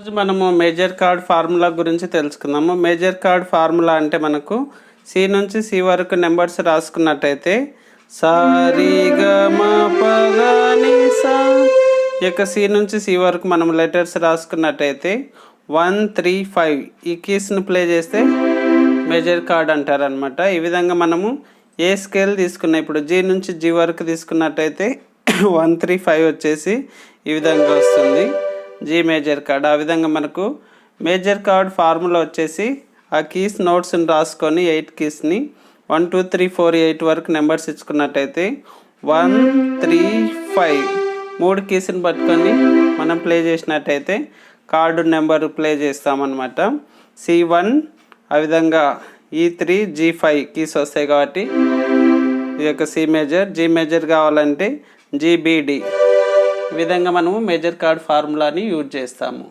రోజు మనము major card formula గురించి తెలుసుకుందాము. మేజర్ కార్డ్ ఫార్ములా అంటే మనకు సి నుంచి సి వరకు నెంబర్స్ రాసుకున్నట్టయితే సరిగమపదనిసా ఇక సి నుంచి సి వరకు మనం లెటర్స్ రాసుకున్నట్టయితే 1 3 5 ఈ కీస్ను ప్లే చేస్తే మేజర్ కార్డ్ అంటారనమాట. ఈ విధంగా మనము ఏ స్కేల్ తీసుకున్నా ఇప్పుడు జీ నుంచి జీ వరకు తీసుకున్నట్టయితే 1 3 5 వచ్చేసి ఈ విధంగా వస్తుంది జీ మేజర్ కార్డ్. ఆ విధంగా మనకు మేజర్ కార్డ్ ఫార్ములా వచ్చేసి ఆ కీస్ నోట్స్ని రాసుకొని 8 కీస్ని 1 2 3 4 8 వరకు నెంబర్స్ ఇచ్చుకున్నట్టయితే 1 3 5 3 కీస్ని పట్టుకొని మనం ప్లే చేసినట్టయితే కార్డు నెంబర్ ప్లే చేస్తామన్నమాట. C1 ఆ విధంగా E3 G5 కీస్ వస్తాయి కాబట్టి ఇది యొక్క సి మేజర్. జీ మేజర్ కావాలంటే GBD. ఈ విధంగా మనము మేజర్ కార్డ్ ఫార్ములాని యూజ్ చేస్తాము.